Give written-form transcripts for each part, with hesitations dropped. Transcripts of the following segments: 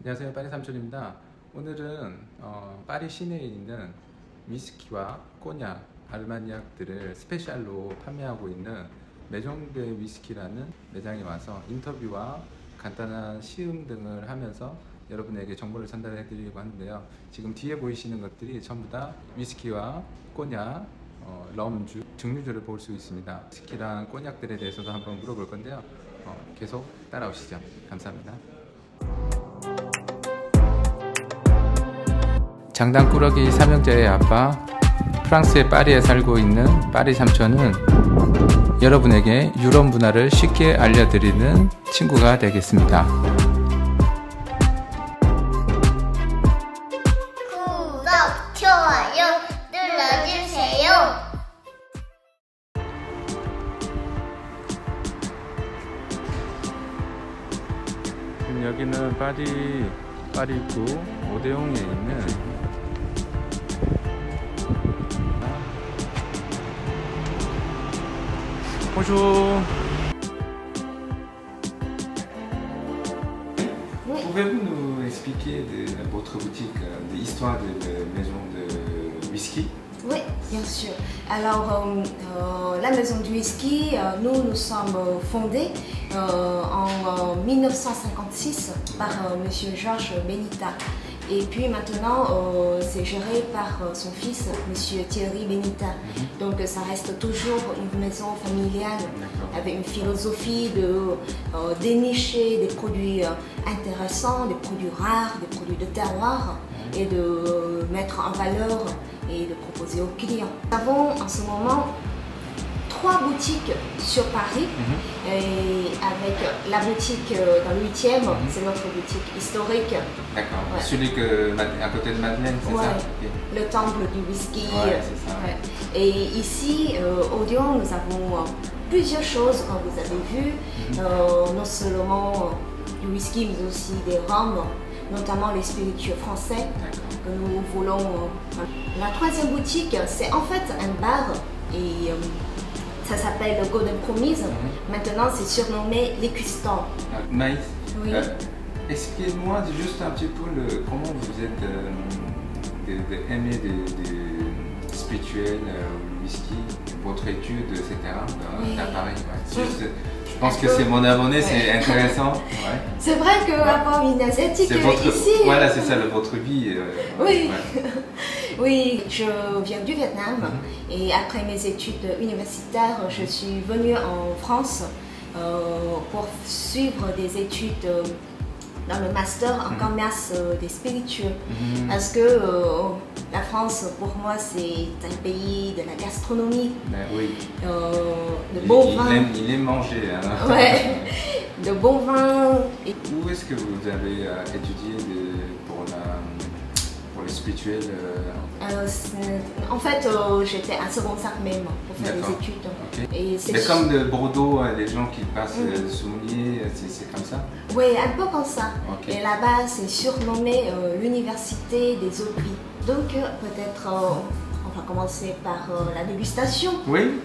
안녕하세요, 파리 삼촌입니다. 오늘은 파리 시내에 있는 위스키와 꼬냑, 아르마니약들을 스페셜로 판매하고 있는 메종드 위스키라는 매장에 와서 인터뷰와 간단한 시음 등을 하면서 여러분에게 정보를 전달해 드리려고 하는데요. 지금 뒤에 보이시는 것들이 전부 다 위스키와 꼬냑, 럼주, 증류주를 볼 수 있습니다. 위스키랑 꼬냑들에 대해서도 한번 물어볼 건데요. 계속 따라오시죠. 감사합니다. 장단꾸러기 삼형제의 아빠, 프랑스의 파리에 살고 있는 파리 삼촌은 여러분에게 유럽 문화를 쉽게 알려드리는 친구가 되겠습니다. 구독, 좋아요 눌러주세요. 지금 여기는 파리구 오데옹에 있는 Bonjour. Oui. Pouvez-vous nous expliquer votre boutique, l'histoire de la maison de whisky? Oui, bien sûr. Alors, la maison du whisky, nous sommes fondés en 1956 par Monsieur Georges Benita. Et puis maintenant, c'est géré par son fils, Monsieur Thierry Benita. Donc ça reste toujours une maison familiale avec une philosophie de dénicher des produits intéressants, des produits rares, des produits de terroir et de mettre en valeur et de proposer aux clients. Nous avons en ce moment 3 boutiques sur Paris et avec la boutique dans le 8e, c'est notre boutique historique. D'accord, Ouais. celui à côté de Madeleine, c'est Ouais. ça? Okay. Le temple du whisky. Ouais, c'est ça. Ouais. Et ici, au Odeon, nous avons plusieurs choses, comme vous avez vu, non seulement du whisky, mais aussi des rhums, notamment les spiritueux français que nous voulons. La 3e boutique, c'est en fait un bar et ça s'appelle le Golden Promise. Maintenant, c'est surnommé l'Écustan. Maïs, Oui. expliquez-moi juste un petit peu comment vous êtes aimé des spirituels, whisky, votre étude, etc. Oui. À Paris. Ouais. Je pense que c'est mon abonné, c'est intéressant. Ouais. C'est vrai qu'avoir une asiatique ici. Voilà, c'est ça, votre vie. Oui. Ouais. Oui, je viens du Vietnam et après mes études universitaires, je suis venue en France pour suivre des études dans le master en commerce des spiritueux. Parce que la France, pour moi, c'est un pays de la gastronomie, Ben oui. de bons vins. Il aime manger. Hein. Ouais, de bons vins. Et Où est-ce que vous avez étudié pour les spirituels en fait, j'étais à secondaire même pour faire des études. Okay. Et c'est mais comme de Bordeaux, les gens qui passent sommelier, c'est comme ça? Oui, un peu comme ça. Okay. Et là-bas, c'est surnommé l'université des autres pays. Donc, peut-être, on va commencer par la dégustation. Oui.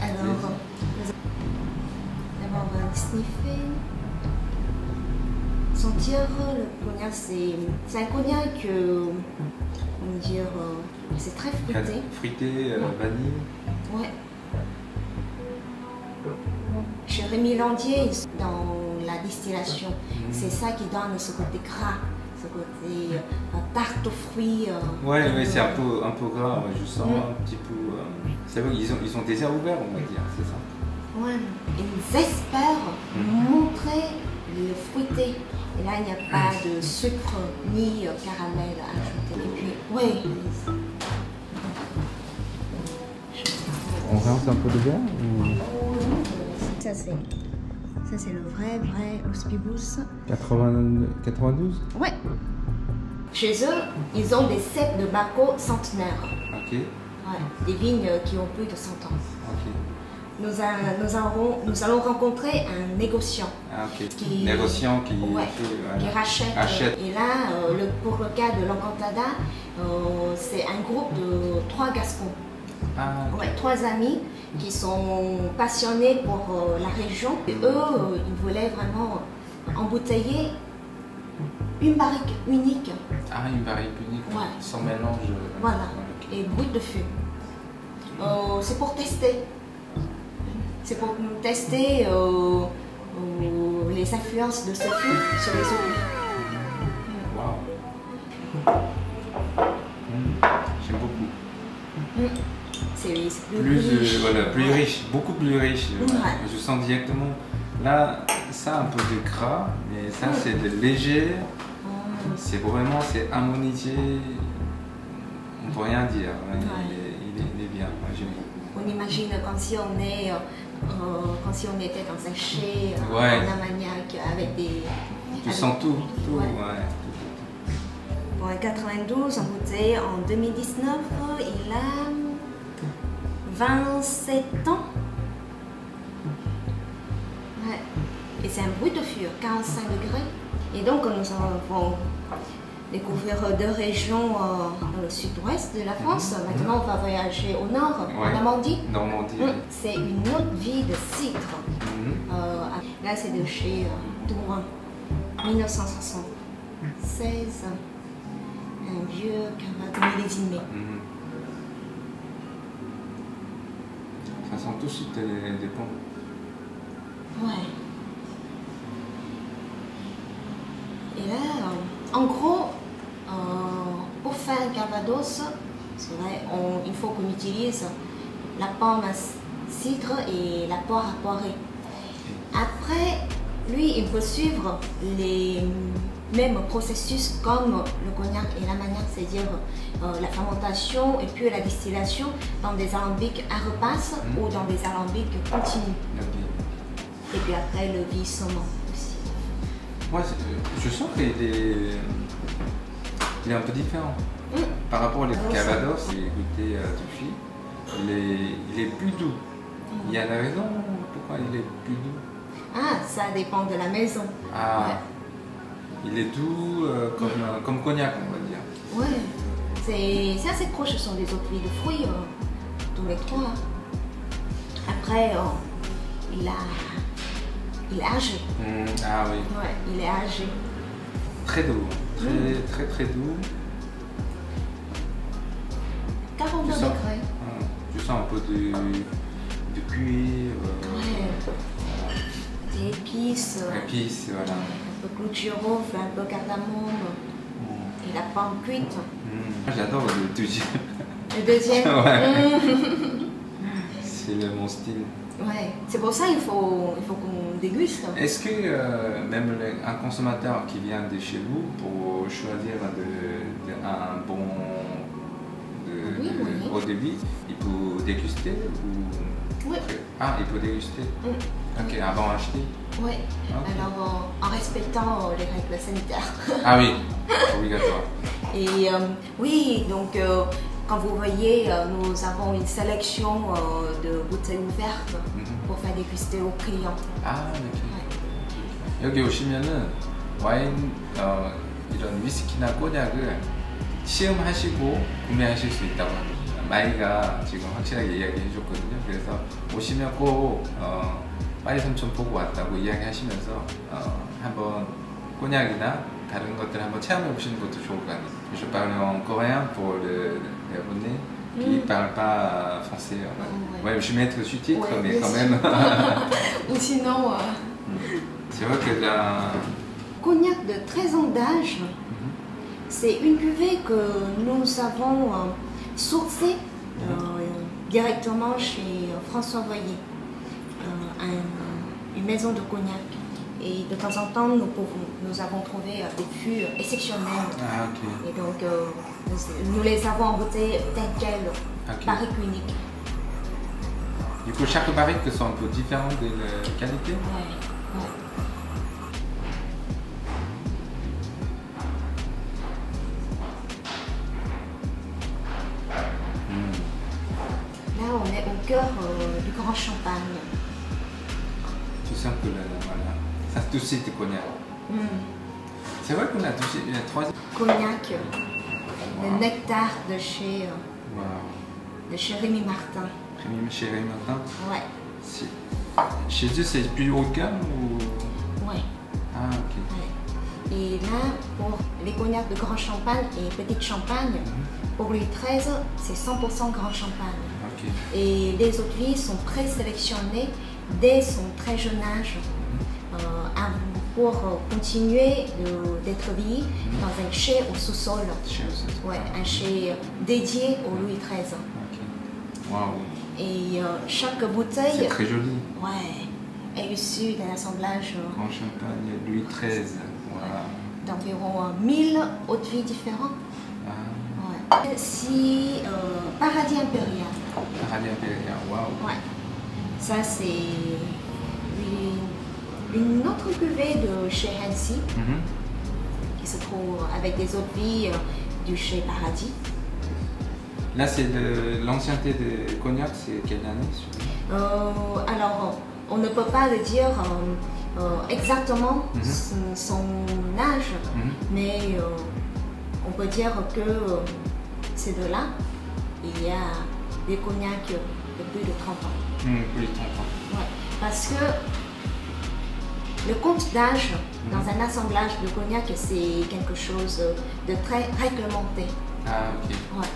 Alors, d'abord, on va sniffer. Sentir le cognac, c'est un cognac, comment dire, c'est très fruité. Fruité, vanille. Ouais. Chez Rémi Landier, dans la distillation, c'est ça qui donne ce côté gras, ce côté tarte aux fruits. Ouais, c'est un peu gras, je sens un petit peu. C'est vrai qu'ils ont des airs ouverts, on va dire, c'est ça. Ouais. Ils espèrent montrer le fruité. Et là, il n'y a pas de sucre ni caramel à ajouter. Et puis, ouais. On rince un peu de verre Ça, c'est le vrai Los Pibus. 92. Ouais. Chez eux, ils ont des cèpes de Baco centenaires. Ok. Ouais, des vignes qui ont plus de 100 ans. Ok. Nous allons rencontrer un négociant. Ah, ok. Qui, négociant qui, qui rachète. Et là, pour le cas de l'Encantada, c'est un groupe de 3 Gascons. Ah, okay. Ouais, 3 amis qui sont passionnés pour la région. Et eux, ils voulaient vraiment embouteiller une barrique unique. Ah, une barrique unique, Ouais. sans mélange. Voilà, Ok. et brut de fût. C'est pour tester. C'est pour tester les influences de ce fût sur les autres. Waouh. J'aime beaucoup. C'est Plus, voilà, plus riche, beaucoup plus riche. Ouais. Je sens directement. Là, ça un peu de gras, mais ça c'est de léger. C'est vraiment, c'est harmonisé. On peut rien dire. Ouais, il est bien. Ouais, j'aime beaucoup. On imagine comme si on est, comme si on était dans un chai Ouais. en Armagnac avec des. Tu sens tout, tout. Ouais. Ouais. Bon, en 92, en bouteille, en 2019, il a 27 ans. Ouais. Et c'est un brut de fût, 45 degrés. Et donc, nous avons découvert deux régions dans le sud-ouest de la France. Maintenant, on va voyager au nord, Ouais. en Normandie. Normandie. Oui. C'est une autre vie de cidre. Là, c'est de chez Douin, 1976. Un vieux cavade millésimé. Ça sent tout de suite des pommes. Ouais. Et là, en gros, pour faire un Calvados, c'est vrai, il faut qu'on utilise la pomme à cidre et la poire à poirer. Après, lui, il peut suivre les mêmes processus comme le cognac et l'armagnac, c'est-à-dire la fermentation et puis la distillation dans des alambics à repasse ou dans des alambics continus. Ok. Et puis après, le vieillissement aussi. Moi, je sens qu'il est un peu différent. Par rapport aux Calvados, j'ai goûté depuis, il est plus doux. Il y a la raison pourquoi il est plus doux. Ah, ça dépend de la maison. Ah, Ouais. il est doux comme cognac, on va dire. Ouais, c'est assez proche, ce sont des autres fruits de fruits, tous les trois. Après, il est âgé. Ah oui, Ouais, il est âgé. très doux, très doux. 42 Tu sens, degrés. tu sens un peu de cuir, Ouais. Des épices. épices, voilà. Un peu clou de girofle, un peu cardamome. Et la pomme cuite. Moi, j'adore le deuxième. Le deuxième. Ouais. C'est mon style. Ouais. C'est pour ça qu'il faut qu'on déguste. Est-ce que même un consommateur qui vient de chez vous pour choisir un bon Oui. au début, il peut déguster ou... Oui. Ah, il peut déguster. Ok, avant d'acheter. Oui. Ok. Alors, en respectant les règles sanitaires. Ah oui, obligatoire. Et oui, donc quand vous voyez, nous avons une sélection de bouteilles ouvertes pour faire déguster aux clients. 아, 이렇게. 여기 오시면은 와인 이런 위스키나 꼬냑을 시음하시고 구매하실 수 있다고 합니다. 마이가 지금 확실하게 이야기해 줬거든요. 그래서 오시면 꼭 파리 삼촌 보고 왔다고 이야기하시면서 한번 꼬냑이나 다른 것들 한번 체험해 보시는 것도 좋을 것 같아요. Je parle en coréen pour le Gabonais qui ne parle pas français. Ouais, je vais mettre le sous-titre, Ouais, mais bien quand sûr. même. Ou sinon, C'est vrai que là. cognac de 13 ans d'âge, c'est une cuvée que nous avons sourcée directement chez François Voyer, une maison de cognac. Et de temps en temps, nous avons trouvé des fûts exceptionnels. Ah, ok. Et donc, nous les avons en bouteille telle quelle, Ok. barrique unique. Du coup, chaque barrique sont un peu différentes de qualité. Ouais. Là, on est au cœur du Grand Champagne. Tu sens que voilà, ça tout de suite est cognac. C'est vrai qu'on a touché une troisième. Cognac, Wow. le nectar de chez Rémi Martin. Chez Rémi Martin. Ouais, Chez eux, c'est plus haut de gamme ou. ouais, Ah, ok. ouais. Et là, pour les cognacs de grand champagne et petite champagne, pour Louis XIII, c'est 100% grand champagne. Ok. Et les eaux de vie sont présélectionnées dès son très jeune âge pour continuer d'être vieillis dans un chai au sous-sol. Ouais, un chai dédié au Louis XIII. Ok. Waouh. Et chaque bouteille C'est très joli. est issue d'un assemblage Grand champagne, Louis XIII. Voilà. d'environ 1000 eaux de vie différents. Ah. Ouais. Si Paradis Impérial. Paradis Impérial, waouh. Ouais. Ça, c'est une autre cuvée de chez Hennessy qui se trouve avec des eaux de vie du chez Paradis. Là, c'est l'ancienneté de cognac, c'est quelle année? Alors, on ne peut pas le dire exactement son âge, mais on peut dire que c'est de là. Il y a des cognacs de plus de 30 ans. Plus de 30 ans. Ouais, parce que le compte d'âge dans un assemblage de cognac, c'est quelque chose de très réglementé. Ah, ok. Ouais.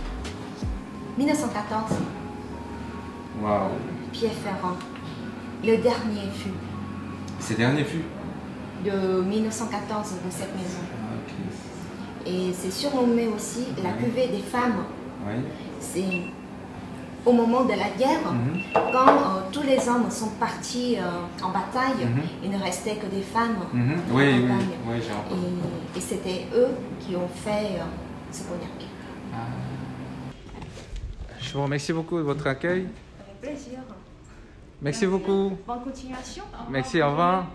1914. Waouh. Pierre Ferrand. Le dernier fût C'est dernier fût? de 1914 de cette maison. Ah, ok. Et c'est surnommé aussi la cuvée des femmes. Oui. C'est au moment de la guerre, quand tous les hommes sont partis en bataille, il ne restait que des femmes en Oui, campagne. oui, j'ai entendu. Et c'était eux qui ont fait ce cognac. Ah. Je vous remercie beaucoup de votre accueil. Avec plaisir. Merci beaucoup. Bonne continuation. Merci, au revoir.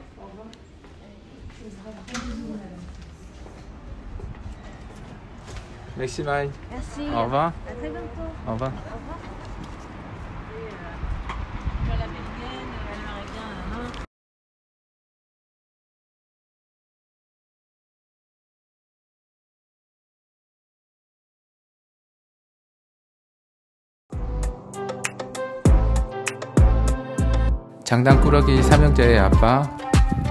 Merci Marie. Merci. Au revoir. À très bientôt. Au revoir. Au revoir. 장단꾸러기 삼형제의 아빠,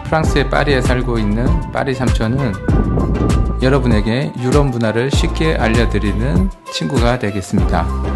프랑스의 파리에 살고 있는 파리 삼촌은 여러분에게 유럽 문화를 쉽게 알려드리는 친구가 되겠습니다.